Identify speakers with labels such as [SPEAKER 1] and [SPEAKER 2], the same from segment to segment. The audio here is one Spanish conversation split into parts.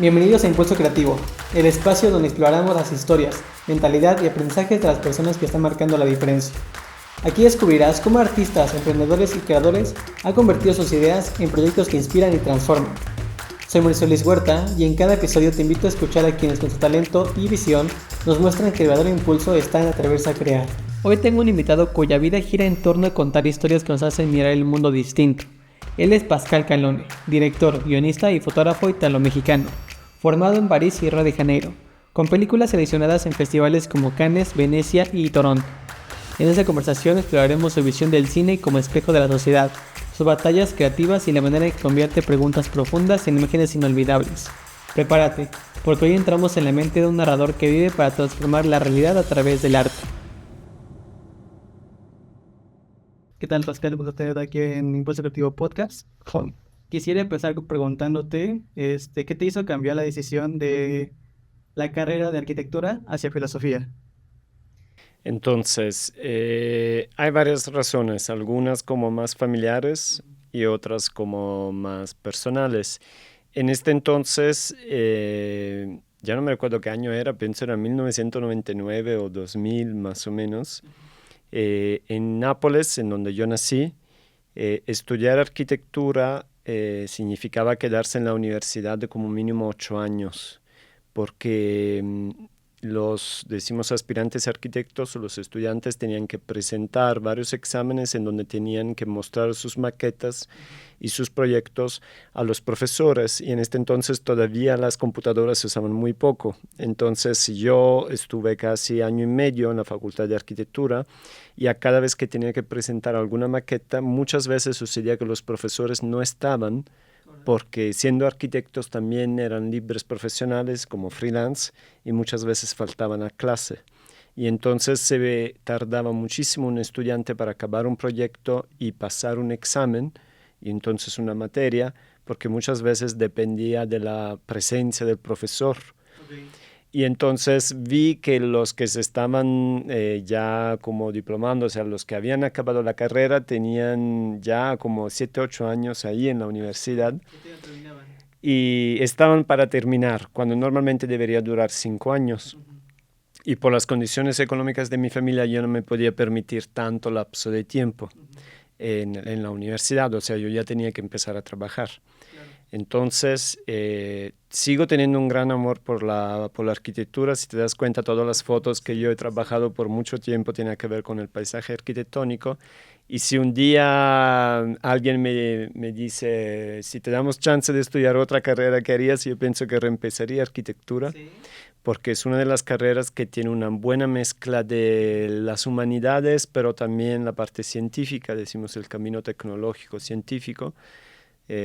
[SPEAKER 1] Bienvenidos a Impulso Creativo, el espacio donde exploramos las historias, mentalidad y aprendizajes de las personas que están marcando la diferencia. Aquí descubrirás cómo artistas, emprendedores y creadores han convertido sus ideas en proyectos que inspiran y transforman. Soy Mauricio Luis Huerta y en cada episodio te invito a escuchar a quienes con su talento y visión nos muestran que el verdadero impulso está en atreverse a crear. Hoy tengo un invitado cuya vida gira en torno a contar historias que nos hacen mirar el mundo distinto. Él es Pascal Calone, director, guionista y fotógrafo italo-mexicano, formado en París y Río de Janeiro, con películas seleccionadas en festivales como Cannes, Venecia y Toronto. En esta conversación exploraremos su visión del cine como espejo de la sociedad, sus batallas creativas y la manera en que convierte preguntas profundas en imágenes inolvidables. Prepárate, porque hoy entramos en la mente de un narrador que vive para transformar la realidad a través del arte. ¿Qué tal, Pascal? Gusto tenerte aquí en Impulso Creativo Podcast. Quisiera empezar preguntándote, ¿qué te hizo cambiar la decisión de la carrera de arquitectura hacia filosofía?
[SPEAKER 2] Entonces, hay varias razones, algunas como más familiares y otras como más personales. En este entonces, ya no me recuerdo qué año era, pienso era 1999 o 2000 más o menos, en Nápoles, en donde yo nací, estudiar arquitectura significaba quedarse en la universidad de como mínimo 8 años, porque los, decimos, aspirantes arquitectos o los estudiantes tenían que presentar varios exámenes en donde tenían que mostrar sus maquetas y sus proyectos a los profesores, y en este entonces todavía las computadoras se usaban muy poco. Entonces yo estuve casi año y medio en la Facultad de Arquitectura y a cada vez que tenía que presentar alguna maqueta, muchas veces sucedía que los profesores no estaban porque siendo arquitectos también eran libres profesionales como freelance y muchas veces faltaban a clase. Y entonces se tardaba muchísimo un estudiante para acabar un proyecto y pasar un examen y entonces una materia, porque muchas veces dependía de la presencia del profesor.
[SPEAKER 1] Okay.
[SPEAKER 2] Y entonces vi que los que se estaban ya como diplomando, o sea, los que habían acabado la carrera, tenían ya como 7, 8 años ahí en la universidad y estaban para terminar, cuando normalmente debería durar 5 años. Y por las condiciones económicas de mi familia yo no me podía permitir tanto lapso de tiempo en la universidad, o sea, yo ya tenía que empezar a trabajar. Entonces, sigo teniendo un gran amor por la arquitectura. Si te das cuenta, todas las fotos que yo he trabajado por mucho tiempo tienen que ver con el paisaje arquitectónico. Y si un día alguien me dice, si te damos chance de estudiar otra carrera, ¿qué harías? Yo pienso que reempezaría arquitectura, ¿sí? Porque es una de las carreras que tiene una buena mezcla de las humanidades, pero también la parte científica, decimos el camino tecnológico científico.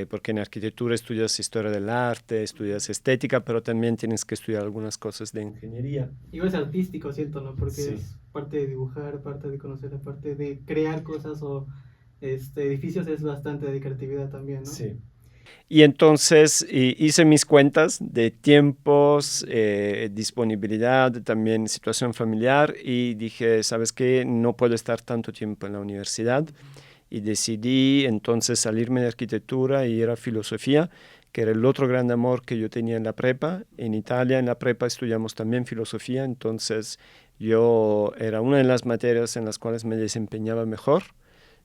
[SPEAKER 2] Porque en arquitectura estudias historia del arte, estudias estética, pero también tienes que estudiar algunas cosas de ingeniería.
[SPEAKER 1] Igual es artístico, siento, ¿no? Porque
[SPEAKER 2] Sí.
[SPEAKER 1] es parte de dibujar, parte de conocer, parte de crear cosas o edificios, es bastante de creatividad también, ¿no?
[SPEAKER 2] Sí. Y entonces hice mis cuentas de tiempos, disponibilidad, también situación familiar, y dije, ¿sabes qué? No puedo estar tanto tiempo en la universidad. Y decidí entonces salirme de arquitectura y ir a filosofía, que era el otro gran amor que yo tenía en la prepa. En Italia, en la prepa, estudiamos también filosofía, entonces yo era una de las materias en las cuales me desempeñaba mejor.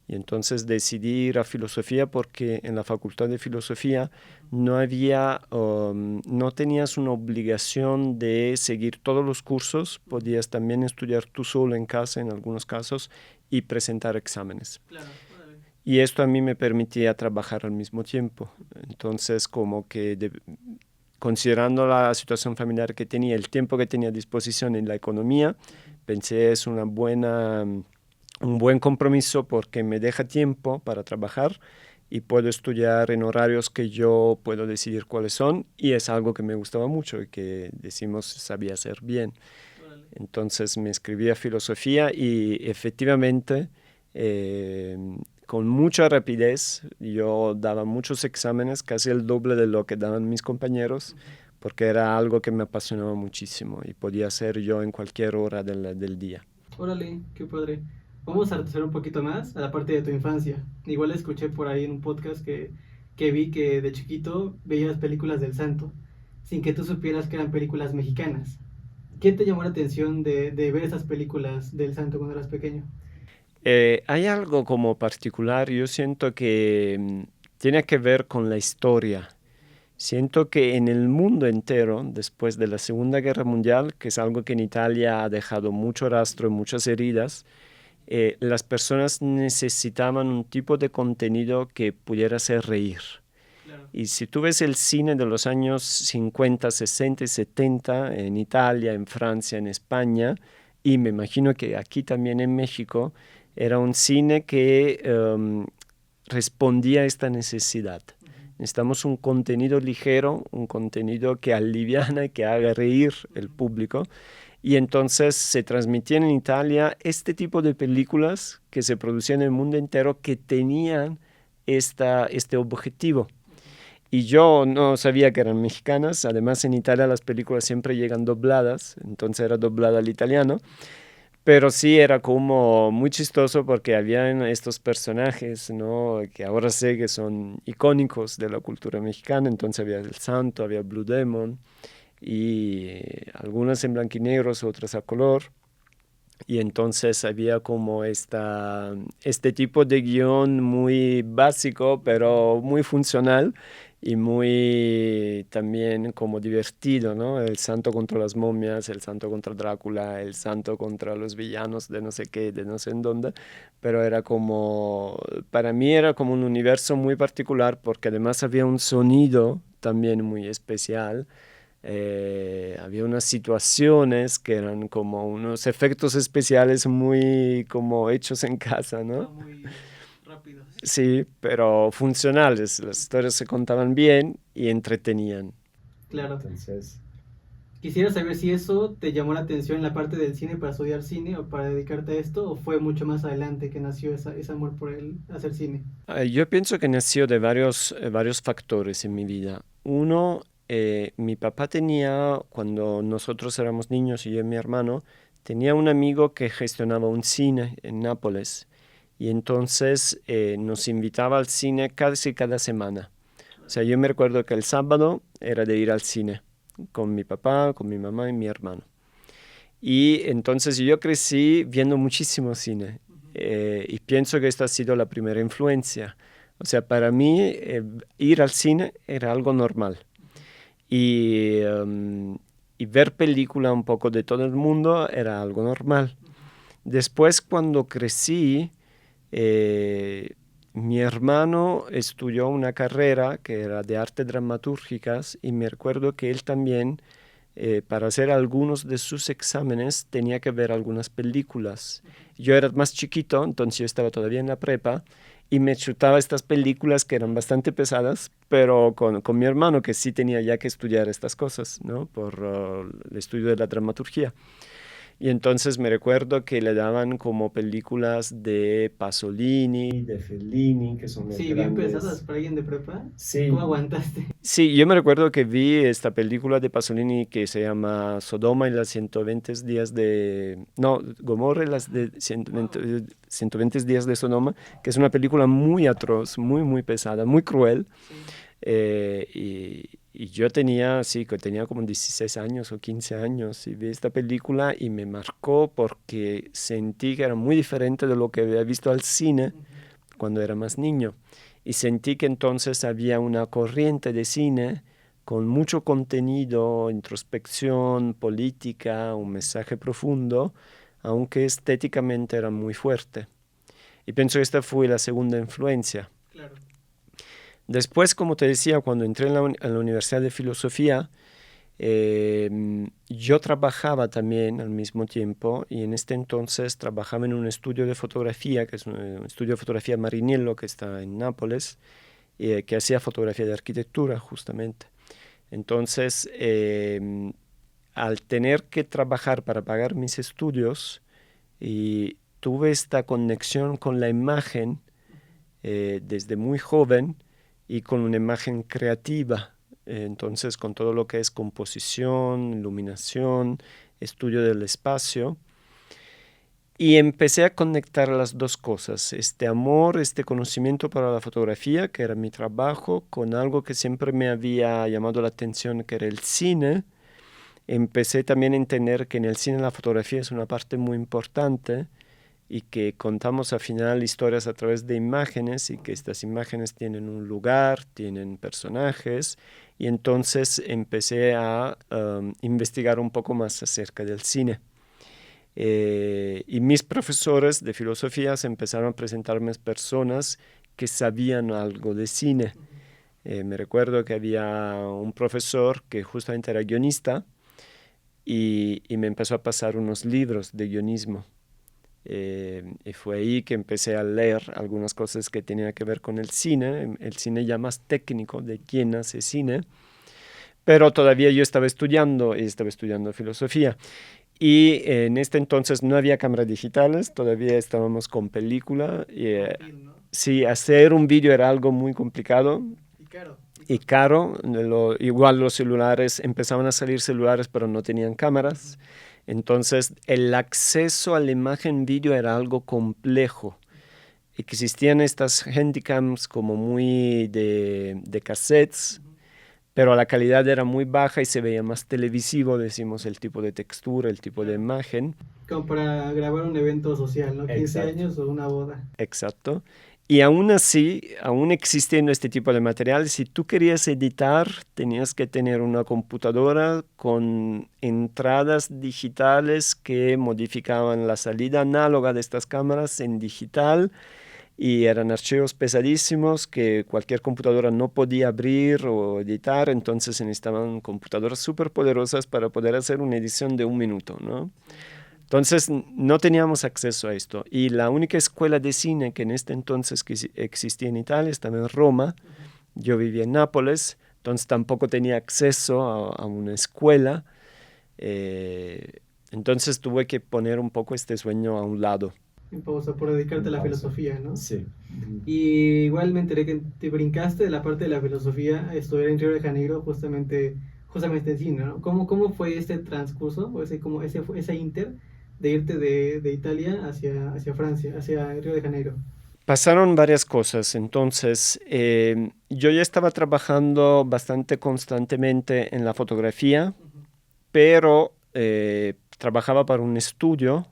[SPEAKER 2] Y entonces decidí ir a filosofía porque en la facultad de filosofía no tenías una obligación de seguir todos los cursos, podías también estudiar tú solo en casa en algunos casos y presentar exámenes.
[SPEAKER 1] Claro.
[SPEAKER 2] Y esto a mí me permitía trabajar al mismo tiempo. Entonces, como que considerando la situación familiar que tenía, el tiempo que tenía a disposición en la economía, pensé es un buen compromiso porque me deja tiempo para trabajar y puedo estudiar en horarios que yo puedo decidir cuáles son, y es algo que me gustaba mucho y que decimos sabía hacer bien. Entonces me inscribí a filosofía y efectivamente con mucha rapidez yo daba muchos exámenes, casi el doble de lo que daban mis compañeros, porque era algo que me apasionaba muchísimo y podía hacer yo en cualquier hora del día.
[SPEAKER 1] Órale, qué padre. Vamos a retroceder un poquito más a la parte de tu infancia. Igual escuché por ahí en un podcast que vi que de chiquito veías películas del santo. sin que tú supieras que eran películas mexicanas. ¿Qué te llamó la atención de ver esas películas del Santo cuando eras pequeño?
[SPEAKER 2] Hay algo como particular, yo siento que tiene que ver con la historia. Siento que en el mundo entero, después de la Segunda Guerra Mundial, que es algo que en Italia ha dejado mucho rastro y muchas heridas, las personas necesitaban un tipo de contenido que pudiera hacer reír.
[SPEAKER 1] Claro.
[SPEAKER 2] Y si tú ves el cine de los años 50, 60 y 70 en Italia, en Francia, en España, y me imagino que aquí también en México, era un cine que respondía a esta necesidad. Necesitamos un contenido ligero, un contenido que aliviana y que haga reír el público. Y entonces se transmitían en Italia este tipo de películas que se producían en el mundo entero que tenían este objetivo. Y yo no sabía que eran mexicanas. Además, en Italia las películas siempre llegan dobladas, entonces era doblada al italiano. Pero sí era como muy chistoso porque habían estos personajes, ¿no? Que ahora sé que son icónicos de la cultura mexicana. Entonces había el Santo, había Blue Demon y algunas en blanco y negro, otras a color. Y entonces había como este tipo de guión muy básico, pero muy funcional y muy también como divertido, ¿no? El santo contra las momias, el santo contra Drácula, el santo contra los villanos de no sé qué, de no sé en dónde, pero era como, para mí era como un universo muy particular porque además había un sonido también muy especial. Había unas situaciones que eran como unos efectos especiales muy como hechos en casa, ¿no?
[SPEAKER 1] Muy rápidos.
[SPEAKER 2] Sí, pero funcionales. Las historias se contaban bien y entretenían.
[SPEAKER 1] Claro.
[SPEAKER 2] Entonces,
[SPEAKER 1] Quisiera saber si eso te llamó la atención en la parte del cine para estudiar cine o para dedicarte a esto, o fue mucho más adelante que nació ese amor por el hacer cine.
[SPEAKER 2] yo pienso que nació de varios factores en mi vida. Uno, mi papá tenía, cuando nosotros éramos niños y yo y mi hermano, tenía un amigo que gestionaba un cine en Nápoles y entonces nos invitaba al cine casi cada semana. O sea, yo me recuerdo que el sábado era de ir al cine con mi papá, con mi mamá y mi hermano. Y entonces yo crecí viendo muchísimo cine y pienso que esta ha sido la primera influencia. O sea, para mí ir al cine era algo normal y ver película un poco de todo el mundo era algo normal. Después, cuando crecí, eh, mi hermano estudió una carrera que era de arte dramatúrgicas y me recuerdo que él también para hacer algunos de sus exámenes tenía que ver algunas películas. Yo era más chiquito, entonces yo estaba todavía en la prepa y me chutaba estas películas que eran bastante pesadas, pero con mi hermano que sí tenía ya que estudiar estas cosas, ¿no? Por el estudio de la dramaturgia. Y entonces me recuerdo que le daban como películas de Pasolini, de Fellini, que son los
[SPEAKER 1] Sí, bien pesadas
[SPEAKER 2] grandes.
[SPEAKER 1] para alguien de prepa. ¿Cómo
[SPEAKER 2] Sí,
[SPEAKER 1] aguantaste?
[SPEAKER 2] sí, yo me recuerdo que vi esta película de Pasolini que se llama Sodoma y las 120 días de... No, Gomorra y las de 120 días de Sodoma, que es una película muy atroz, muy, muy pesada, muy cruel.
[SPEAKER 1] Sí.
[SPEAKER 2] Y yo tenía, sí, que tenía como 16 años o 15 años y vi esta película y me marcó porque sentí que era muy diferente de lo que había visto al cine cuando era más niño. Y sentí que entonces había una corriente de cine con mucho contenido, introspección, política, un mensaje profundo, aunque estéticamente era muy fuerte. Y pienso que esta fue la segunda influencia.
[SPEAKER 1] Claro.
[SPEAKER 2] Después, como te decía, cuando entré en la Universidad de Filosofía, yo trabajaba también al mismo tiempo y en este entonces trabajaba en un estudio de fotografía, que es un estudio de fotografía Marinello que está en Nápoles, que hacía fotografía de arquitectura justamente. Entonces, al tener que trabajar para pagar mis estudios, y tuve esta conexión con la imagen desde muy joven y con una imagen creativa. Entonces, con todo lo que es composición, iluminación, estudio del espacio. Y empecé a conectar las dos cosas, este amor, este conocimiento para la fotografía, que era mi trabajo, con algo que siempre me había llamado la atención, que era el cine. Empecé también a entender que en el cine la fotografía es una parte muy importante y que contamos al final historias a través de imágenes y que estas imágenes tienen un lugar, tienen personajes. Y entonces empecé a investigar un poco más acerca del cine. Y mis profesores de filosofía se empezaron a presentarme personas que sabían algo de cine. Me recuerdo que había un profesor que justamente era guionista y me empezó a pasar unos libros de guionismo. Y fue ahí que empecé a leer algunas cosas que tenían que ver con el cine ya más técnico de quién hace cine, pero todavía yo estaba estudiando filosofía. Y en este entonces no había cámaras digitales, todavía estábamos con película. Sí, hacer un vídeo era algo muy complicado y caro. Igual los celulares, empezaban a salir celulares, pero no tenían cámaras. Entonces el acceso a la imagen vídeo era algo complejo. Existían estas handycams como muy de cassettes, pero la calidad era muy baja y se veía más televisivo, decimos, el tipo de textura, el tipo de imagen.
[SPEAKER 1] Como para grabar un evento social, ¿no? 15
[SPEAKER 2] Exacto.
[SPEAKER 1] años o una boda.
[SPEAKER 2] Exacto. Y aún así, aún existiendo este tipo de material, si tú querías editar, tenías que tener una computadora con entradas digitales que modificaban la salida análoga de estas cámaras en digital y eran archivos pesadísimos que cualquier computadora no podía abrir o editar, entonces se necesitaban computadoras súper poderosas para poder hacer una edición de un minuto, ¿no? Entonces no teníamos acceso a esto y la única escuela de cine que en este entonces que existía en Italia estaba en Roma. Yo vivía en Nápoles, entonces tampoco tenía acceso a una escuela. Entonces tuve que poner un poco este sueño a un lado.
[SPEAKER 1] En pausa por dedicarte a la filosofía, ¿no?
[SPEAKER 2] Sí.
[SPEAKER 1] Y igual me enteré que te brincaste de la parte de la filosofía a estudiar en Río de Janeiro, justamente en cine, ¿no? ¿Cómo fue este transcurso, o ese inter de irte de Italia hacia Francia, hacia Río de Janeiro?
[SPEAKER 2] Pasaron varias cosas. Entonces, yo ya estaba trabajando bastante constantemente en la fotografía, pero trabajaba para un estudio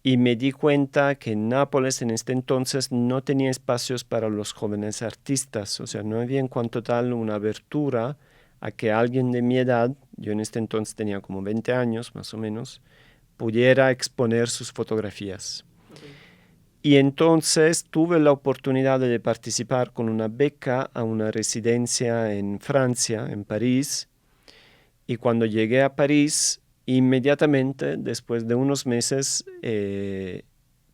[SPEAKER 2] y me di cuenta que Nápoles en este entonces no tenía espacios para los jóvenes artistas. O sea, no había en cuanto tal una abertura a que alguien de mi edad, yo en este entonces tenía como 20 años más o menos, pudiera exponer sus fotografías. Y entonces tuve la oportunidad de participar con una beca a una residencia en Francia, en París. Y cuando llegué a París, inmediatamente, después de unos meses,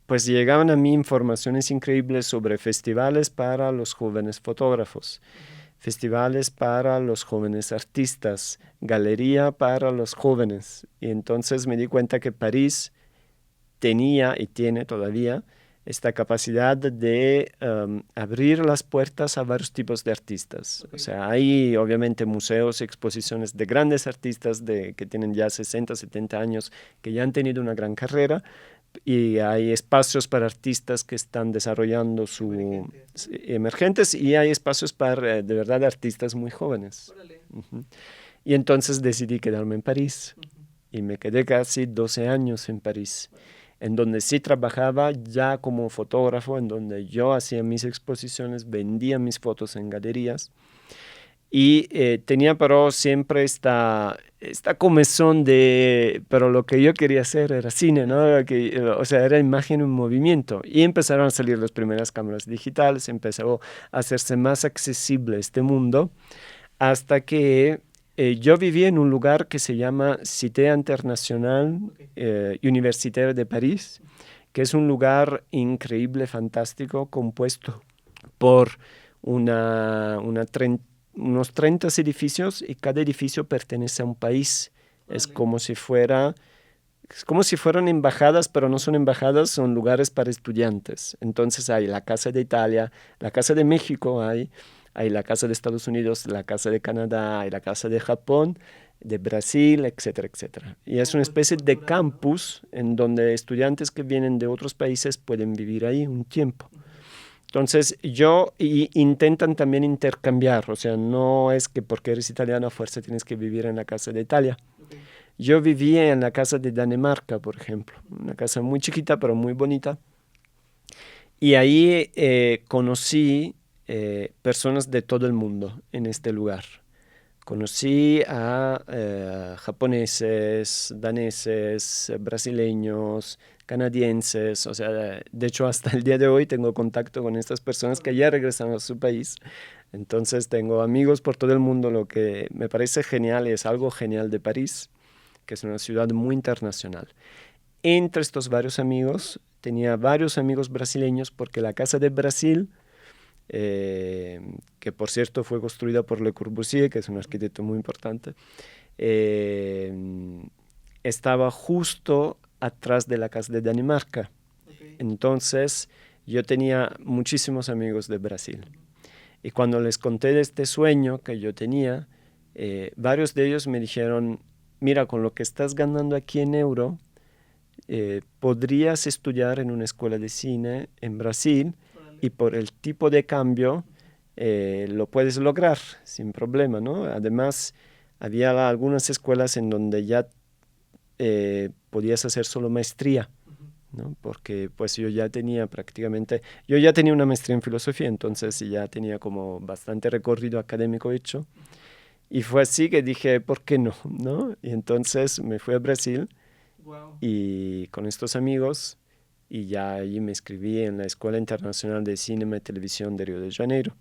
[SPEAKER 2] pues llegaban a mí informaciones increíbles sobre festivales para los jóvenes fotógrafos, festivales para los jóvenes artistas, galería para los jóvenes. Y entonces me di cuenta que París tenía y tiene todavía esta capacidad de abrir las puertas a varios tipos de artistas. O sea, hay obviamente museos y exposiciones de grandes artistas que tienen ya 60, 70 años, que ya han tenido una gran carrera, y hay espacios para artistas que están desarrollando emergentes, y hay espacios para de verdad artistas muy jóvenes. Uh-huh. Y entonces decidí quedarme en París y me quedé casi 12 años en París, en donde sí trabajaba ya como fotógrafo, en donde yo hacía mis exposiciones, vendía mis fotos en galerías. Y tenía pero siempre esta comezón pero lo que yo quería hacer era cine, ¿no? O sea, era imagen en movimiento. Y empezaron a salir las primeras cámaras digitales, empezó a hacerse más accesible este mundo, hasta que yo viví en un lugar que se llama Cité International Universitaire de París, que es un lugar increíble, fantástico, compuesto por unos 30 edificios, y cada edificio pertenece a un país. Es como si fueran embajadas, pero no son embajadas, son lugares para estudiantes. Entonces hay la Casa de Italia, la Casa de México, hay la Casa de Estados Unidos, la Casa de Canadá, hay la Casa de Japón, de Brasil, etcétera, etcétera. Y es una especie de campus en donde estudiantes que vienen de otros países pueden vivir ahí un tiempo. Entonces, intentan también intercambiar, o sea, no es que porque eres italiano a fuerza tienes que vivir en la casa de Italia. Yo vivía en la casa de Dinamarca, por ejemplo, una casa muy chiquita pero muy bonita. Y ahí conocí personas de todo el mundo en este lugar. Conocí a japoneses, daneses, brasileños, canadienses, o sea, de hecho hasta el día de hoy tengo contacto con estas personas que ya regresaron a su país. Entonces tengo amigos por todo el mundo, lo que me parece genial y es algo genial de París, que es una ciudad muy internacional. Entre estos varios amigos, tenía varios amigos brasileños porque la Casa de Brasil, que por cierto fue construida por Le Corbusier, que es un arquitecto muy importante, eh, estaba justo atrás de la Casa de Dinamarca. Okay. Entonces yo tenía muchísimos amigos de Brasil. Y cuando les conté de este sueño que yo tenía, varios de ellos me dijeron, mira, con lo que estás ganando aquí en euro, podrías estudiar en una escuela de cine en Brasil y por el tipo de cambio lo puedes lograr sin problema, ¿no? Además, había algunas escuelas en donde ya podías hacer solo maestría, ¿no? Porque pues yo ya tenía una maestría en filosofía, entonces ya tenía como bastante recorrido académico hecho. Y fue así que dije, ¿por qué no? ¿No? Y entonces me fui a Brasil. Wow. Y con estos amigos, y ya allí me inscribí en la Escuela Internacional de Cinema y Televisión de Río de Janeiro,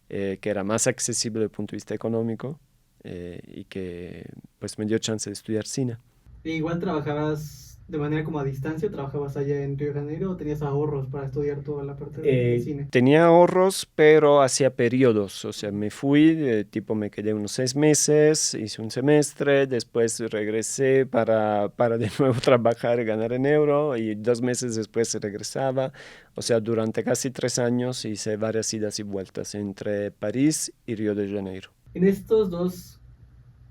[SPEAKER 2] que era más accesible desde el punto de vista económico y que pues me dio chance de estudiar cine.
[SPEAKER 1] ¿E igual trabajabas de manera como a distancia, trabajabas allá en Río de Janeiro o tenías ahorros para estudiar toda la parte de cine?
[SPEAKER 2] Tenía ahorros, pero hacía periodos, o sea, me fui, me quedé unos 6 meses, hice un semestre, después regresé para de nuevo trabajar y ganar en euro, y 2 meses después regresaba, o sea, durante casi 3 años hice varias idas y vueltas entre París y Río de Janeiro.
[SPEAKER 1] En estos dos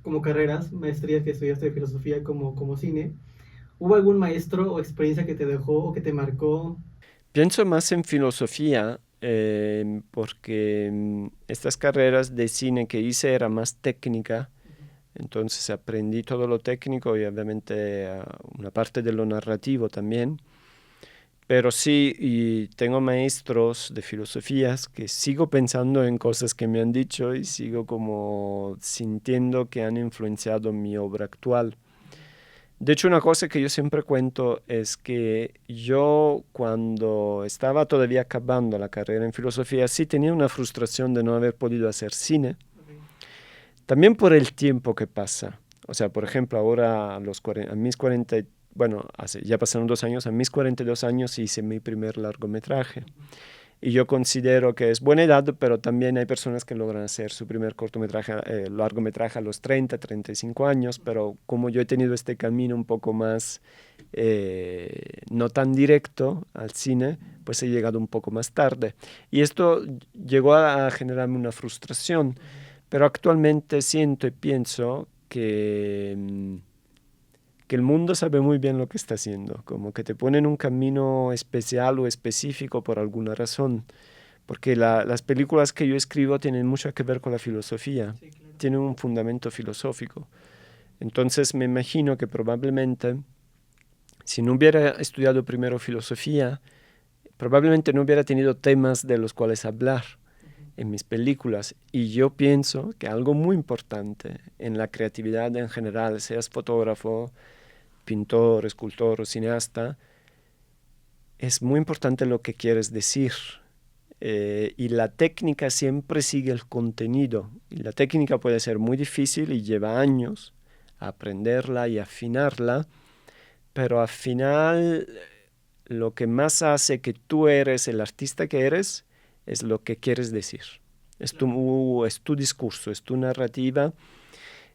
[SPEAKER 1] como carreras, maestrías que estudiaste de filosofía como cine, ¿hubo algún maestro o experiencia que te dejó o que te marcó?
[SPEAKER 2] Pienso más en filosofía porque estas carreras de cine que hice era más técnica, entonces aprendí todo lo técnico y obviamente una parte de lo narrativo también. Pero sí, y tengo maestros de filosofías que sigo pensando en cosas que me han dicho y sigo como sintiendo que han influenciado mi obra actual. De hecho, una cosa que yo siempre cuento es que yo cuando estaba todavía acabando la carrera en filosofía sí tenía una frustración de no haber podido hacer cine. También por el tiempo que pasa. O sea, por ejemplo, ahora a mis 40, bueno, ya pasaron 2 años, a mis 42 años hice mi primer largometraje. Y yo considero que es buena edad, pero también hay personas que logran hacer su primer largometraje a los 30, 35 años, pero como yo he tenido este camino un poco más, no tan directo al cine, pues he llegado un poco más tarde. Y esto llegó a generarme una frustración, pero actualmente siento y pienso que el mundo sabe muy bien lo que está haciendo, como que te pone en un camino especial o específico por alguna razón, porque las películas que yo escribo tienen mucho que ver con la filosofía, sí, claro. Tienen un fundamento filosófico. Entonces me imagino que probablemente, si no hubiera estudiado primero filosofía, probablemente no hubiera tenido temas de los cuales hablar en mis películas. Y yo pienso que algo muy importante en la creatividad en general, seas fotógrafo, pintor, escultor o cineasta, es muy importante lo que quieres decir. Y la técnica siempre sigue el contenido. Y la técnica puede ser muy difícil y lleva años aprenderla y afinarla, pero al final lo que más hace que tú eres el artista que eres es lo que quieres decir. Es tu discurso, es tu narrativa,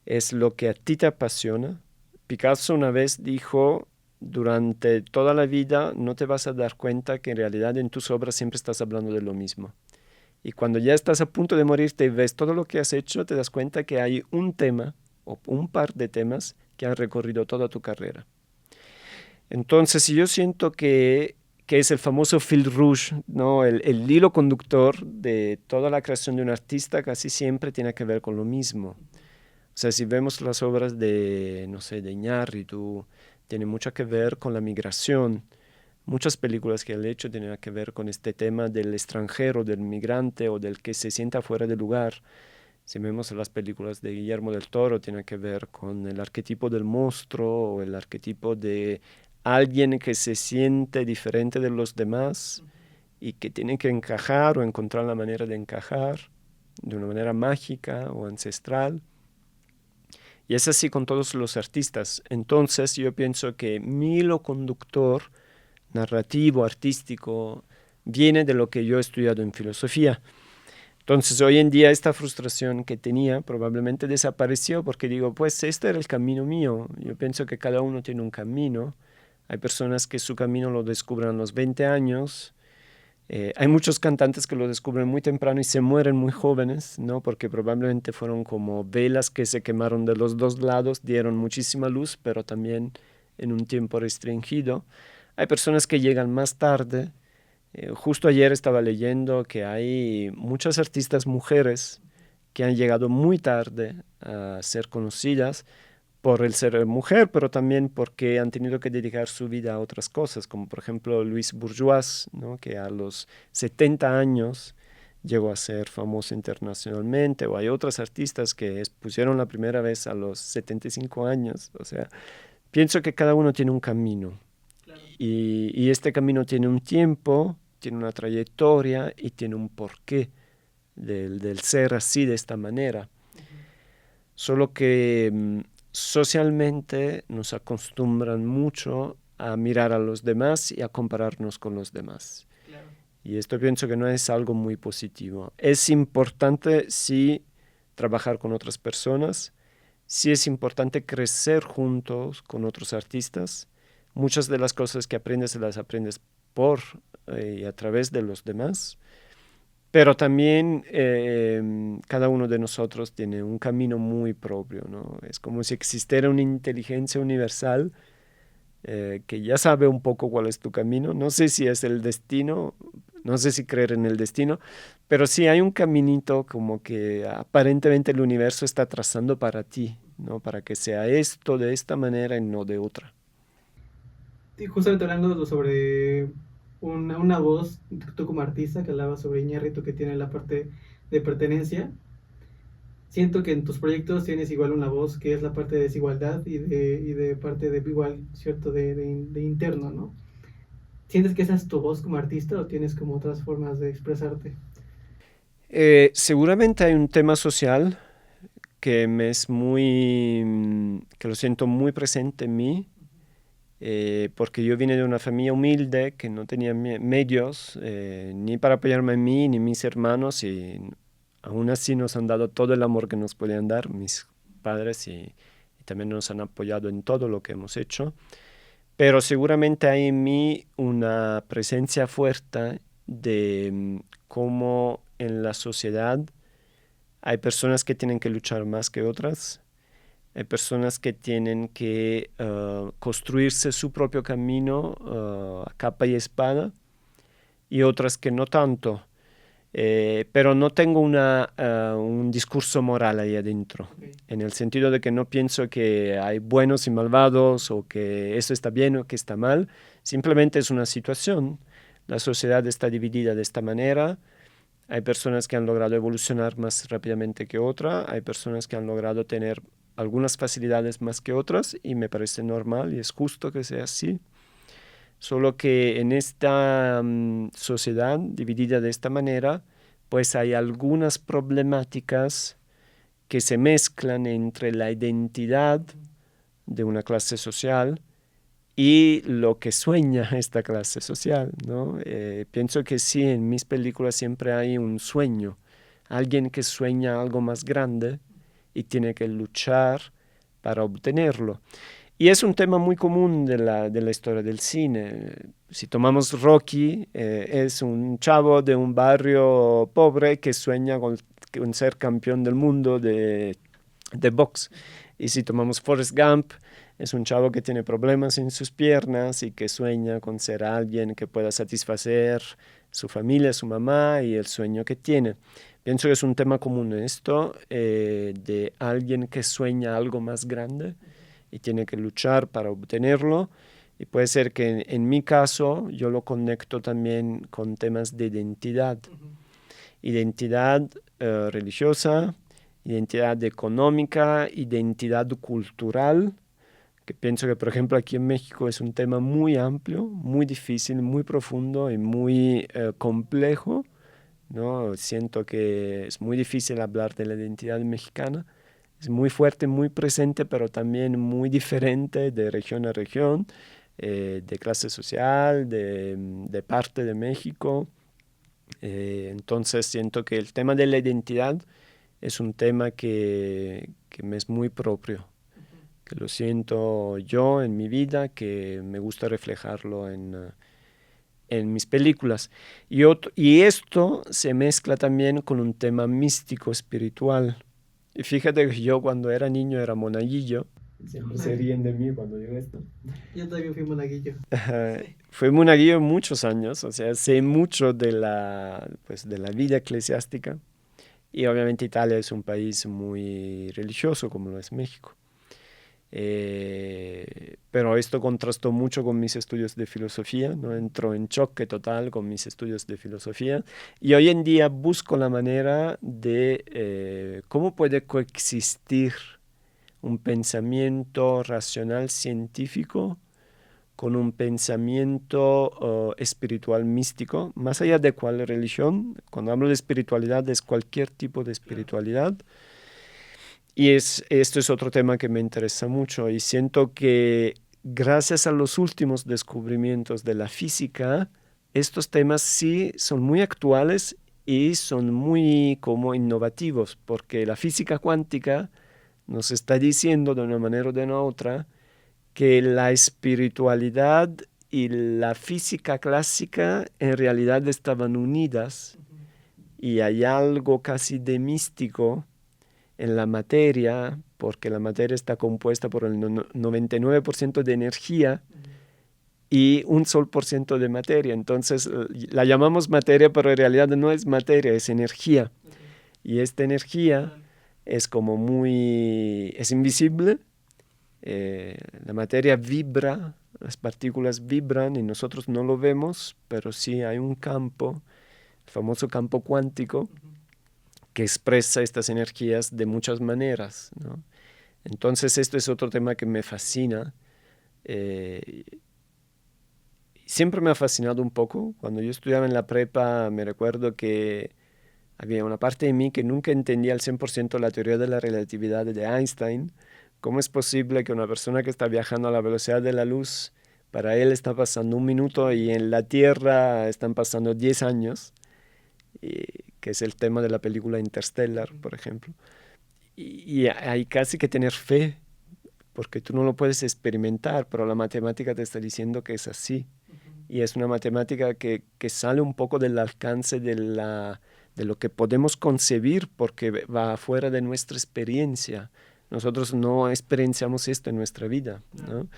[SPEAKER 2] es lo que a ti te apasiona. Picasso una vez dijo, durante toda la vida no te vas a dar cuenta que en realidad en tus obras siempre estás hablando de lo mismo. Y cuando ya estás a punto de morirte y ves todo lo que has hecho, te das cuenta que hay un tema o un par de temas que han recorrido toda tu carrera. Entonces yo siento que es el famoso fil rouge, ¿no? El hilo conductor de toda la creación de un artista casi siempre tiene que ver con lo mismo. O sea, si vemos las obras de, no sé, de Iñárritu, tiene mucho que ver con la migración. Muchas películas que él ha hecho tienen que ver con este tema del extranjero, del migrante o del que se sienta fuera de lugar. Si vemos las películas de Guillermo del Toro, tiene que ver con el arquetipo del monstruo o el arquetipo de alguien que se siente diferente de los demás y que tiene que encajar o encontrar la manera de encajar de una manera mágica o ancestral. Y es así con todos los artistas. Entonces yo pienso que mi hilo conductor narrativo, artístico, viene de lo que yo he estudiado en filosofía. Entonces hoy en día esta frustración que tenía probablemente desapareció porque digo, pues este era el camino mío. Yo pienso que cada uno tiene un camino. Hay personas que su camino lo descubren a los 20 años. Hay muchos cantantes que lo descubren muy temprano y se mueren muy jóvenes, ¿no? Porque probablemente fueron como velas que se quemaron de los dos lados, dieron muchísima luz, pero también en un tiempo restringido. Hay personas que llegan más tarde. Justo ayer estaba leyendo que hay muchas artistas mujeres que han llegado muy tarde a ser conocidas por el ser mujer, pero también porque han tenido que dedicar su vida a otras cosas, como por ejemplo Louise Bourgeois, ¿no? Que a los 70 años llegó a ser famosa internacionalmente, o hay otras artistas que pusieron la primera vez a los 75 años. O sea, pienso que cada uno tiene un camino. Claro. Y este camino tiene un tiempo, tiene una trayectoria y tiene un porqué del ser así, de esta manera. Solo que socialmente nos acostumbran mucho a mirar a los demás y a compararnos con los demás. Claro. Y esto pienso que no es algo muy positivo. Es importante, sí, trabajar con otras personas, sí es importante crecer juntos con otros artistas. Muchas de las cosas que aprendes las aprendes por y a través de los demás. Pero también cada uno de nosotros tiene un camino muy propio, ¿no? Es como si existiera una inteligencia universal que ya sabe un poco cuál es tu camino. No sé si es el destino, no sé si creer en el destino, pero sí hay un caminito como que aparentemente el universo está trazando para ti, ¿no? Para que sea esto de esta manera y no de otra.
[SPEAKER 1] Y justamente hablando sobre una voz, tú como artista que hablaba sobre Iñárritu que tiene la parte de pertenencia, siento que en tus proyectos tienes igual una voz que es la parte de desigualdad y de parte de igual, ¿cierto? De interno, ¿no? ¿Sientes que esa es tu voz como artista o tienes como otras formas de expresarte?
[SPEAKER 2] Seguramente hay un tema social que me es que lo siento muy presente en mí, porque yo vine de una familia humilde que no tenía medios ni para apoyarme en mí ni mis hermanos, y aún así nos han dado todo el amor que nos podían dar mis padres, y también nos han apoyado en todo lo que hemos hecho. Pero seguramente hay en mí una presencia fuerte de cómo en la sociedad hay personas que tienen que luchar más que otras. Hay personas que tienen que construirse su propio camino a capa y espada, y otras que no tanto. Pero no tengo un discurso moral ahí adentro, okay, en el sentido de que no pienso que hay buenos y malvados o que eso está bien o que está mal. Simplemente es una situación. La sociedad está dividida de esta manera. Hay personas que han logrado evolucionar más rápidamente que otras, hay personas que han logrado tener algunas facilidades más que otras, y me parece normal y es justo que sea así. Solo que en esta sociedad dividida de esta manera, pues hay algunas problemáticas que se mezclan entre la identidad de una clase social y lo que sueña esta clase social, ¿no? Pienso que sí, en mis películas siempre hay un sueño, alguien que sueña algo más grande y tiene que luchar para obtenerlo. Y es un tema muy común de la historia del cine. Si tomamos Rocky, es un chavo de un barrio pobre que sueña con ser campeón del mundo de box. Y si tomamos Forrest Gump, es un chavo que tiene problemas en sus piernas y que sueña con ser alguien que pueda satisfacer su familia, su mamá y el sueño que tiene. Pienso que es un tema común esto, de alguien que sueña algo más grande y tiene que luchar para obtenerlo. Y puede ser que en mi caso yo lo conecto también con temas de identidad. Identidad religiosa, identidad económica, identidad cultural, que pienso que, por ejemplo, aquí en México es un tema muy amplio, muy difícil, muy profundo y muy complejo, ¿no? Siento que es muy difícil hablar de la identidad mexicana. Es muy fuerte, muy presente, pero también muy diferente de región a región, de clase social, de parte de México. Entonces siento que el tema de la identidad es un tema que me es muy propio, que lo siento yo en mi vida, que me gusta reflejarlo en mis películas. Y esto se mezcla también con un tema místico, espiritual. Y fíjate que yo cuando era niño era monaguillo. Siempre se ríen de mí cuando digo esto.
[SPEAKER 1] Yo también fui monaguillo.
[SPEAKER 2] Fui monaguillo muchos años, o sea, sé mucho pues, de la vida eclesiástica. Y obviamente Italia es un país muy religioso, como lo es México. Pero esto contrastó mucho con mis estudios de filosofía, ¿no? Entró en choque total con mis estudios de filosofía. Y hoy en día busco la manera de cómo puede coexistir un pensamiento racional científico con un pensamiento espiritual místico, más allá de cuál religión. Cuando hablo de espiritualidad es cualquier tipo de espiritualidad. Y esto es otro tema que me interesa mucho y siento que gracias a los últimos descubrimientos de la física, estos temas sí son muy actuales y son muy como innovativos, porque la física cuántica nos está diciendo de una manera o de una otra que la espiritualidad y la física clásica en realidad estaban unidas y hay algo casi de místico en la materia, porque la materia está compuesta por el 99% de energía y un solo por ciento de materia. Entonces la llamamos materia, pero en realidad no es materia, es energía. Y esta energía es como es invisible. La materia vibra, las partículas vibran y nosotros no lo vemos, pero sí hay un campo, el famoso campo cuántico, que expresa estas energías de muchas maneras, ¿no? Entonces, esto es otro tema que me fascina. Siempre me ha fascinado un poco. Cuando yo estudiaba en la prepa, me recuerdo que había una parte de mí que nunca entendía al 100% la teoría de la relatividad de Einstein. ¿Cómo es posible que una persona que está viajando a la velocidad de la luz, para él está pasando 1 minuto y en la Tierra están pasando 10 años? Que es el tema de la película Interstellar, por ejemplo. Y hay casi que tener fe, porque tú no lo puedes experimentar, pero la matemática te está diciendo que es así. Y es una matemática que sale un poco del alcance de lo que podemos concebir, porque va fuera de nuestra experiencia. Nosotros no experienciamos esto en nuestra vida, ¿no?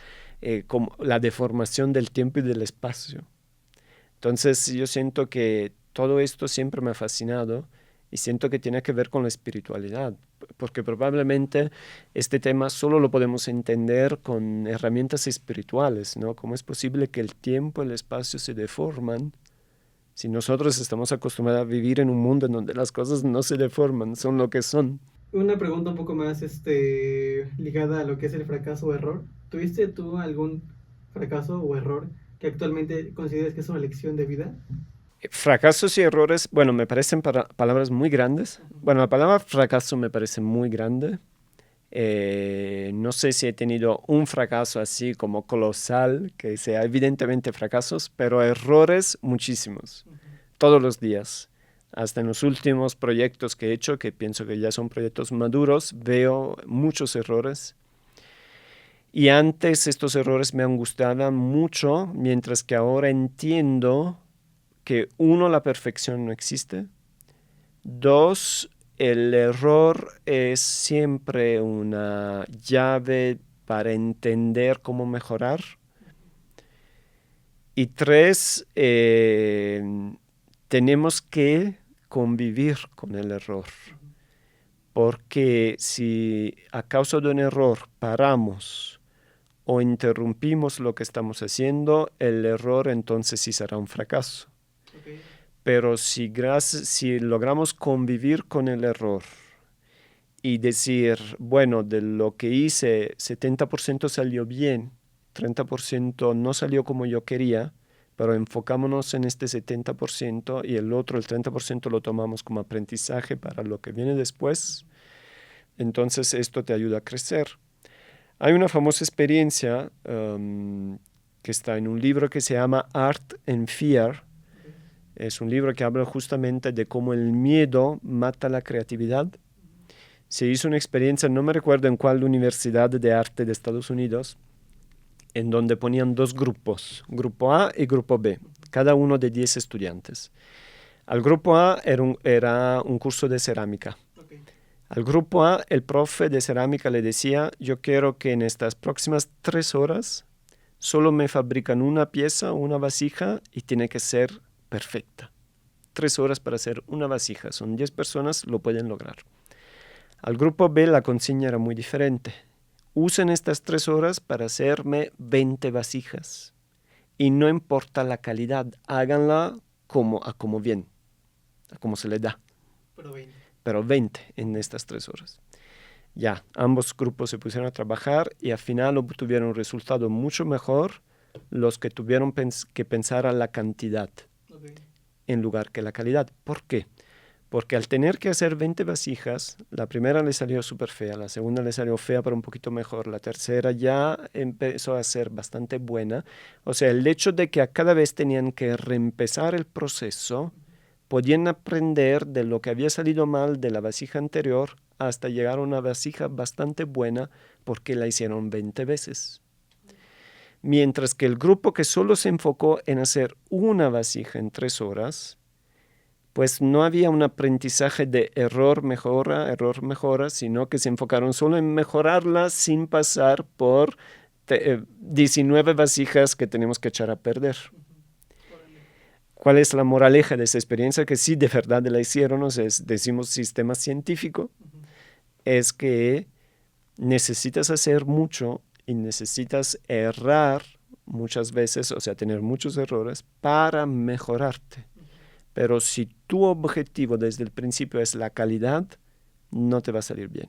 [SPEAKER 2] Como la deformación del tiempo y del espacio. Entonces yo siento que todo esto siempre me ha fascinado y siento que tiene que ver con la espiritualidad, porque probablemente este tema solo lo podemos entender con herramientas espirituales, ¿no? ¿Cómo es posible que el tiempo y el espacio se deforman si nosotros estamos acostumbrados a vivir en un mundo en donde las cosas no se deforman, son lo que son?
[SPEAKER 1] Una pregunta un poco más ligada a lo que es el fracaso o error. ¿Tuviste tú algún fracaso o error que actualmente consideres que es una lección de vida?
[SPEAKER 2] Fracasos y errores, bueno, me parecen palabras muy grandes. Bueno, la palabra fracaso me parece muy grande. No sé si he tenido un fracaso así como colosal, que sea evidentemente fracasos, pero errores muchísimos, todos los días. Hasta en los últimos proyectos que he hecho, que pienso que ya son proyectos maduros, veo muchos errores. Y antes estos errores me angustiaban mucho, mientras que ahora entiendo que uno, la perfección no existe. Dos, el error es siempre una llave para entender cómo mejorar. Y 3, tenemos que convivir con el error. Porque si a causa de un error paramos o interrumpimos lo que estamos haciendo, el error entonces sí será un fracaso. Okay. Pero si logramos convivir con el error y decir, bueno, de lo que hice, 70% salió bien, 30% no salió como yo quería, pero enfocámonos en este 70% y el 30%, lo tomamos como aprendizaje para lo que viene después, entonces esto te ayuda a crecer. Hay una famosa experiencia que está en un libro que se llama Art and Fear. Es un libro que habla justamente de cómo el miedo mata la creatividad. Se hizo una experiencia, no me recuerdo en cuál universidad de arte de Estados Unidos, en donde ponían 2 grupos, grupo A y grupo B, cada uno de 10 estudiantes. Al grupo A era un curso de cerámica. Okay. Al grupo A, el profe de cerámica le decía, yo quiero que en estas próximas 3 horas solo me fabrican una pieza, una vasija, y tiene que ser perfecta. 3 horas para hacer una vasija, son 10 personas, lo pueden lograr. Al grupo B la consigna era muy diferente. Usen estas 3 horas para hacerme 20 vasijas. Y no importa la calidad, háganla como bien, a como se le da. Pero 20 en estas 3 horas. Ya, ambos grupos se pusieron a trabajar y al final obtuvieron un resultado mucho mejor los que tuvieron que pensar a la cantidad en lugar que la calidad. ¿Por qué? Porque al tener que hacer 20 vasijas, la primera le salió súper fea, la segunda le salió fea pero un poquito mejor, la tercera ya empezó a ser bastante buena. O sea, el hecho de que a cada vez tenían que reempezar el proceso, podían aprender de lo que había salido mal de la vasija anterior hasta llegar a una vasija bastante buena porque la hicieron 20 veces. Mientras que el grupo que solo se enfocó en hacer una vasija en 3 horas, pues no había un aprendizaje de error, mejora, sino que se enfocaron solo en mejorarla sin pasar por 19 vasijas que tenemos que echar a perder. ¿Cuál es la moraleja de esa experiencia? Que sí, de verdad la hicieron, decimos sistema científico, es que necesitas hacer mucho y necesitas errar muchas veces, o sea, tener muchos errores para mejorarte. Pero si tu objetivo desde el principio es la calidad, no te va a salir bien.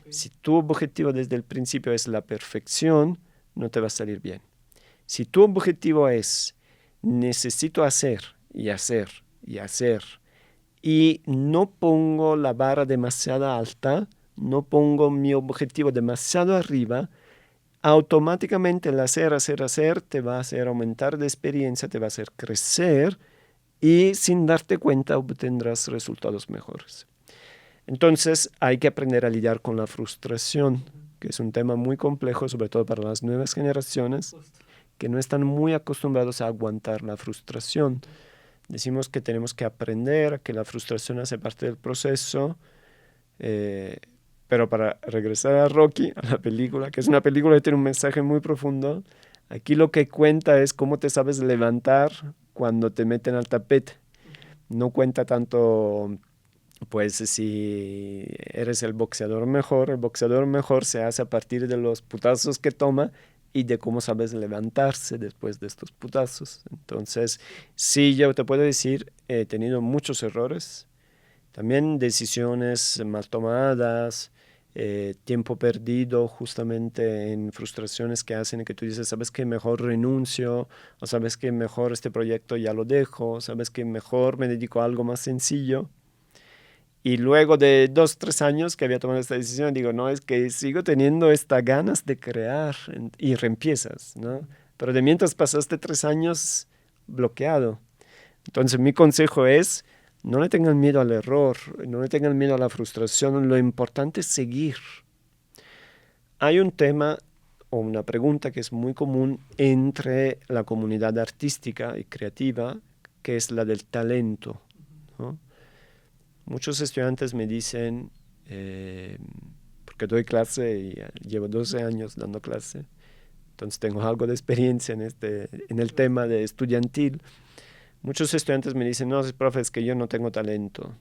[SPEAKER 2] Okay. Si tu objetivo desde el principio es la perfección, no te va a salir bien. Si tu objetivo es necesito hacer y hacer y hacer y no pongo la vara demasiado alta, no pongo mi objetivo demasiado arriba, automáticamente el hacer te va a hacer aumentar de experiencia, te va a hacer crecer y sin darte cuenta obtendrás resultados mejores. Entonces hay que aprender a lidiar con la frustración, que es un tema muy complejo, sobre todo para las nuevas generaciones, que no están muy acostumbrados a aguantar la frustración. Decimos que tenemos que aprender a que la frustración hace parte del proceso, pero para regresar a Rocky, a la película, que es una película que tiene un mensaje muy profundo, aquí lo que cuenta es cómo te sabes levantar cuando te meten al tapete. No cuenta tanto, pues, si eres el boxeador mejor se hace a partir de los putazos que toma y de cómo sabes levantarse después de estos putazos. Entonces, sí, yo te puedo decir, he tenido muchos errores, también decisiones mal tomadas, tiempo perdido justamente en frustraciones que hacen que tú dices, sabes que mejor renuncio, o sabes que mejor este proyecto ya lo dejo, sabes que mejor me dedico a algo más sencillo. Y luego de 2, 3 años que había tomado esta decisión, digo, no, es que sigo teniendo estas ganas de crear y reempiezas, ¿no? Pero de mientras pasaste 3 años bloqueado. Entonces mi consejo es, no le tengan miedo al error, no le tengan miedo a la frustración, lo importante es seguir. Hay un tema o una pregunta que es muy común entre la comunidad artística y creativa, que es la del talento, ¿no? Muchos estudiantes me dicen, porque doy clase y llevo 12 años dando clase, entonces tengo algo de experiencia en el tema de estudiantil. Muchos estudiantes me dicen, no, profe, es que yo no tengo talento.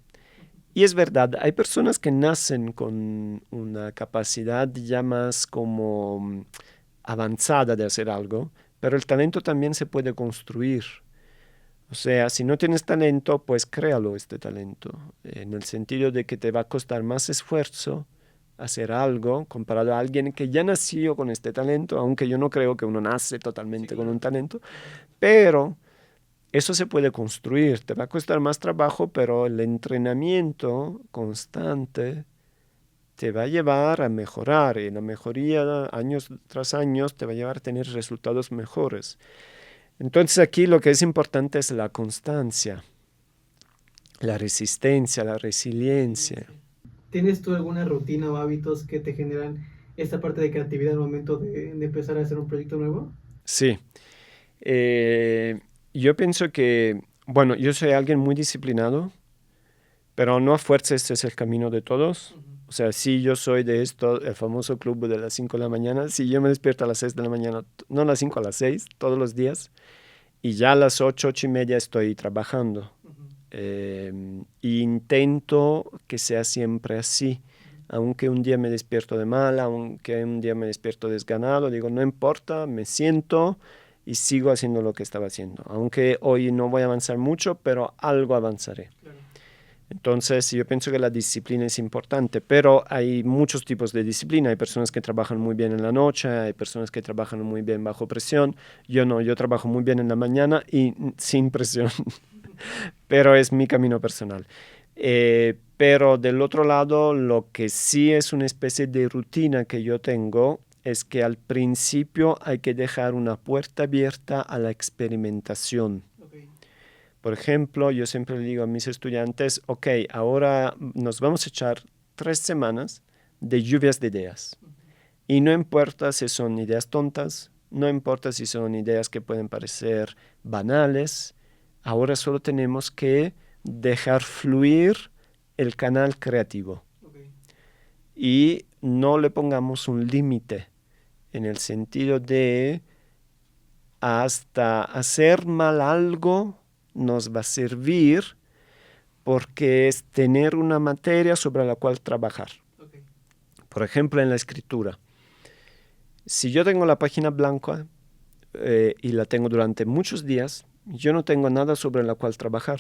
[SPEAKER 2] Y es verdad, hay personas que nacen con una capacidad ya más como avanzada de hacer algo, pero el talento también se puede construir. O sea, si no tienes talento, pues créalo este talento, en el sentido de que te va a costar más esfuerzo hacer algo comparado a alguien que ya nació con este talento, aunque yo no creo que uno nace totalmente con un talento, pero eso se puede construir, te va a costar más trabajo, pero el entrenamiento constante te va a llevar a mejorar y la mejoría años tras años te va a llevar a tener resultados mejores. Entonces aquí lo que es importante es la constancia, la resistencia, la resiliencia.
[SPEAKER 1] ¿Tienes tú alguna rutina o hábitos que te generan esta parte de creatividad al momento de empezar a hacer un proyecto nuevo?
[SPEAKER 2] Sí, yo pienso que, bueno, yo soy alguien muy disciplinado, pero no a fuerza este es el camino de todos. O sea, si yo soy de esto, el famoso club de las 5 de la mañana, si yo me despierto a las 6 de la mañana, no a las 5, a las 6, todos los días, y ya a las 8, 8 y media estoy trabajando. Y intento que sea siempre así. Aunque un día me despierto de mal, aunque un día me despierto desganado, digo, no importa, me siento y sigo haciendo lo que estaba haciendo. Aunque hoy no voy a avanzar mucho, pero algo avanzaré. Claro. Entonces, yo pienso que la disciplina es importante, pero hay muchos tipos de disciplina. Hay personas que trabajan muy bien en la noche, hay personas que trabajan muy bien bajo presión. Yo no, yo trabajo muy bien en la mañana y sin presión, pero es mi camino personal. Pero del otro lado, lo que sí es una especie de rutina que yo tengo es que al principio hay que dejar una puerta abierta a la experimentación. Okay. Por ejemplo, yo siempre le digo a mis estudiantes, ok, ahora nos vamos a echar 3 semanas de lluvias de ideas. Y no importa si son ideas tontas, no importa si son ideas que pueden parecer banales, ahora solo tenemos que dejar fluir el canal creativo. Okay. Y no le pongamos un límite en el sentido de hasta hacer mal algo nos va a servir porque es tener una materia sobre la cual trabajar. Okay. Por ejemplo, en la escritura. Si yo tengo la página blanca y la tengo durante muchos días, yo no tengo nada sobre la cual trabajar.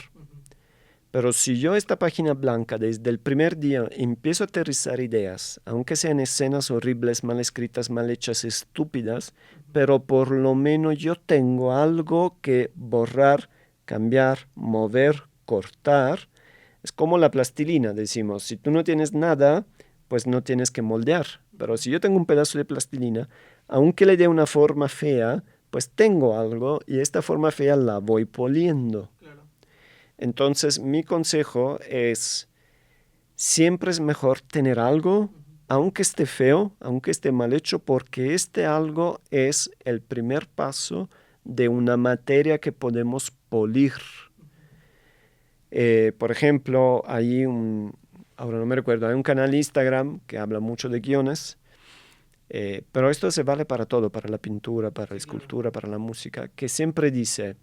[SPEAKER 2] Pero si yo esta página blanca desde el primer día empiezo a aterrizar ideas, aunque sean escenas horribles, mal escritas, mal hechas, estúpidas, pero por lo menos yo tengo algo que borrar, cambiar, mover, cortar. Es como la plastilina, decimos. Si tú no tienes nada, pues no tienes que moldear. Pero si yo tengo un pedazo de plastilina, aunque le dé una forma fea, pues tengo algo y esta forma fea la voy poliendo. Claro. Entonces, mi consejo es, siempre es mejor tener algo, aunque esté feo, aunque esté mal hecho, porque este algo es el primer paso de una materia que podemos polir. Por ejemplo, ahora no me recuerdo, hay un canal de Instagram que habla mucho de guiones, pero esto se vale para todo, para la pintura, para la escultura, para la música, que siempre dice,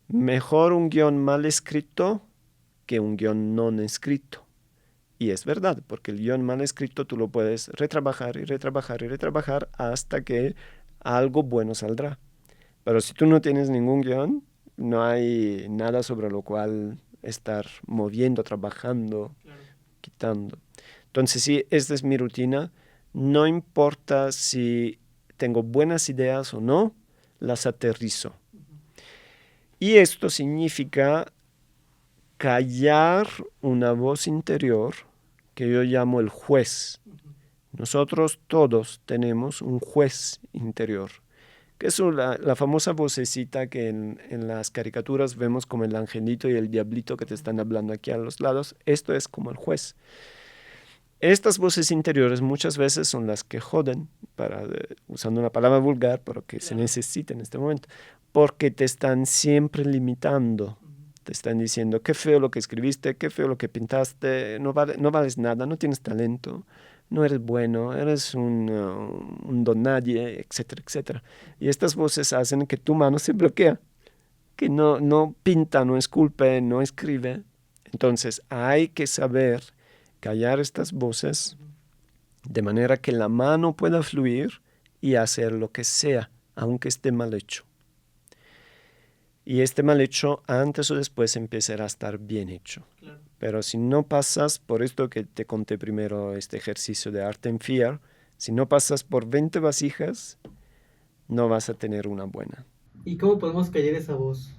[SPEAKER 2] mejor un guión mal escrito que un guión no escrito. Y es verdad, porque el guión mal escrito tú lo puedes retrabajar y retrabajar y retrabajar hasta que algo bueno saldrá. Pero si tú no tienes ningún guión, no hay nada sobre lo cual estar moviendo, trabajando, claro, quitando. Entonces sí, esta es mi rutina. No importa si tengo buenas ideas o no, las aterrizo. Y esto significa callar una voz interior que yo llamo el juez. Nosotros todos tenemos un juez interior, que es la famosa vocecita que en las caricaturas vemos como el angelito y el diablito que te están hablando aquí a los lados. Esto es como el juez. Estas voces interiores muchas veces son las que joden, usando una palabra vulgar, pero que se necesita en este momento, porque te están siempre limitando. Te están diciendo, qué feo lo que escribiste, qué feo lo que pintaste, no vales nada, no tienes talento, no eres bueno, eres un don nadie, etcétera, etcétera. Y estas voces hacen que tu mano se bloquea, que no pinta, no esculpe, no escribe. Entonces hay que saber callar estas voces de manera que la mano pueda fluir y hacer lo que sea, aunque esté mal hecho. Y este mal hecho, antes o después, empezará a estar bien hecho. Claro. Pero si no pasas, por esto que te conté primero, este ejercicio de Art and Fear, si no pasas por 20 vasijas, no vas a tener una buena.
[SPEAKER 1] ¿Y cómo podemos callar esa voz?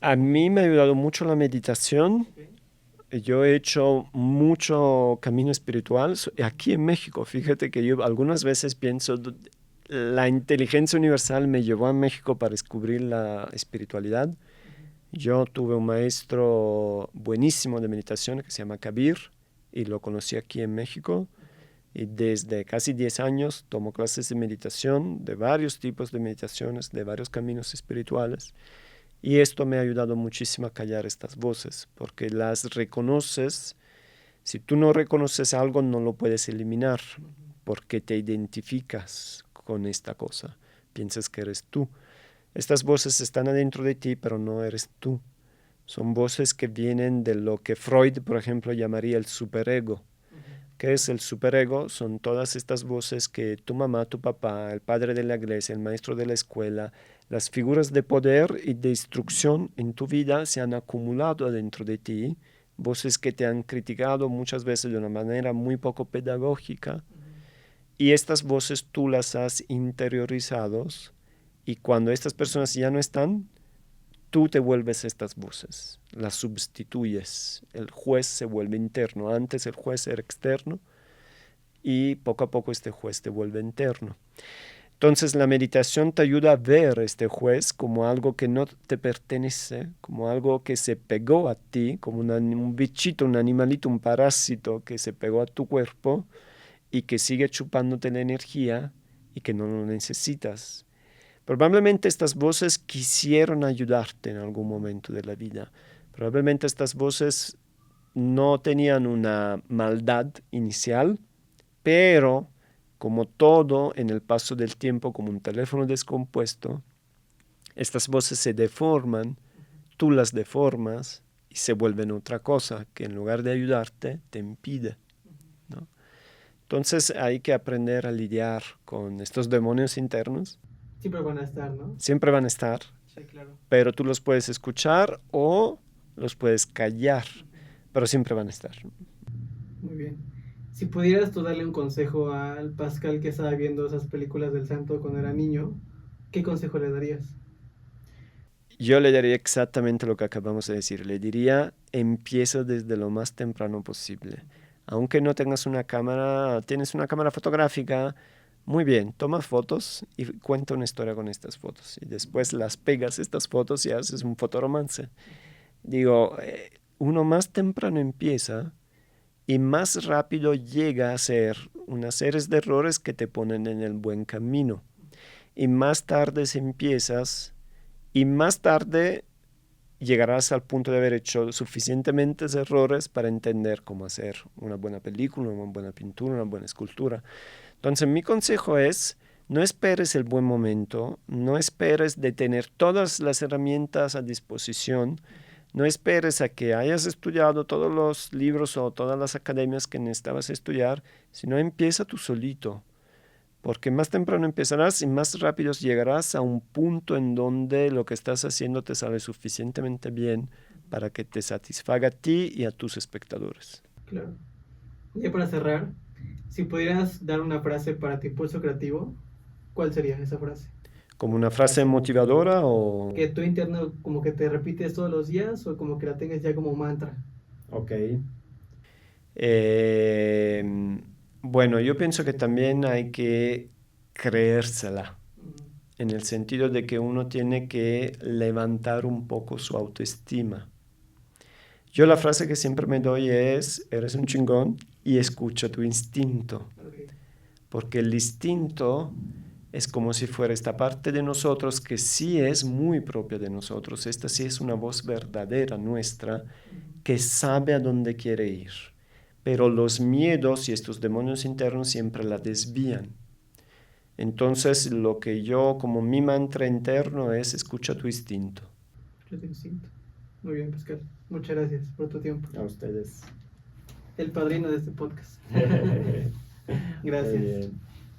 [SPEAKER 2] A mí me ha ayudado mucho la meditación. Okay. Yo he hecho mucho camino espiritual aquí en México. Fíjate que yo algunas veces pienso, la inteligencia universal me llevó a México para descubrir la espiritualidad. Yo tuve un maestro buenísimo de meditación que se llama Kabir y lo conocí aquí en México. Y desde casi 10 años tomo clases de meditación, de varios tipos de meditaciones, de varios caminos espirituales. Y esto me ha ayudado muchísimo a callar estas voces, porque las reconoces. Si tú no reconoces algo, no lo puedes eliminar, porque te identificas con esta cosa. Piensas que eres tú. Estas voces están adentro de ti, pero no eres tú. Son voces que vienen de lo que Freud, por ejemplo, llamaría el superego. ¿Qué es el superego? Son todas estas voces que tu mamá, tu papá, el padre de la iglesia, el maestro de la escuela, las figuras de poder y de instrucción en tu vida se han acumulado adentro de ti. Voces que te han criticado muchas veces de una manera muy poco pedagógica. Y estas voces tú las has interiorizado y cuando estas personas ya no están, tú te vuelves estas voces, las sustituyes. El juez se vuelve interno. Antes el juez era externo y poco a poco este juez te vuelve interno. Entonces la meditación te ayuda a ver este juez como algo que no te pertenece, como algo que se pegó a ti, como un bichito, un animalito, un parásito que se pegó a tu cuerpo y que sigue chupándote la energía y que no lo necesitas. Probablemente estas voces quisieron ayudarte en algún momento de la vida. Probablemente estas voces no tenían una maldad inicial, pero como todo en el paso del tiempo, como un teléfono descompuesto, estas voces se deforman, tú las deformas y se vuelven otra cosa que en lugar de ayudarte te impide, ¿no? Entonces hay que aprender a lidiar con estos demonios internos.
[SPEAKER 1] Siempre van a estar, ¿no?
[SPEAKER 2] Siempre van a estar,
[SPEAKER 1] sí, claro.
[SPEAKER 2] Pero tú los puedes escuchar o los puedes callar, pero siempre van a estar.
[SPEAKER 1] Muy bien. Si pudieras tú darle un consejo al Pascal que estaba viendo esas películas del santo cuando era niño, ¿qué consejo le darías?
[SPEAKER 2] Yo le daría exactamente lo que acabamos de decir. Le diría, empieza desde lo más temprano posible. Aunque no tengas una cámara, tienes una cámara fotográfica, muy bien, toma fotos y cuenta una historia con estas fotos. Y después las pegas estas fotos y haces un fotoromance. Digo, uno más temprano empieza y más rápido llega a hacer unas series de errores que te ponen en el buen camino. Y más tarde empiezas y más tarde llegarás al punto de haber hecho suficientemente errores para entender cómo hacer una buena película, una buena pintura, una buena escultura. Entonces mi consejo es, no esperes el buen momento, no esperes de tener todas las herramientas a disposición, no esperes a que hayas estudiado todos los libros o todas las academias que necesitabas estudiar, sino empieza tú solito. Porque más temprano empezarás y más rápido llegarás a un punto en donde lo que estás haciendo te sale suficientemente bien para que te satisfaga a ti y a tus espectadores.
[SPEAKER 1] Claro. Y para cerrar, si pudieras dar una frase para tu impulso creativo, ¿cuál sería esa frase?
[SPEAKER 2] ¿Como una frase motivadora o...?
[SPEAKER 1] Que tú interno como que te repites todos los días o como que la tengas ya como mantra.
[SPEAKER 2] Ok. Bueno, yo pienso que también hay que creérsela, en el sentido de que uno tiene que levantar un poco su autoestima. Yo la frase que siempre me doy es, eres un chingón y escucha tu instinto. Porque el instinto es como si fuera esta parte de nosotros que sí es muy propia de nosotros. Esta sí es una voz verdadera nuestra que sabe a dónde quiere ir. Pero los miedos y estos demonios internos siempre la desvían. Entonces, lo que yo, como mi mantra interno, es escucha tu instinto.
[SPEAKER 1] Yo te siento. Muy bien, Pascal. Muchas gracias por tu tiempo.
[SPEAKER 2] A ustedes.
[SPEAKER 1] El padrino de este podcast.
[SPEAKER 2] Muy
[SPEAKER 1] Gracias.
[SPEAKER 2] bien.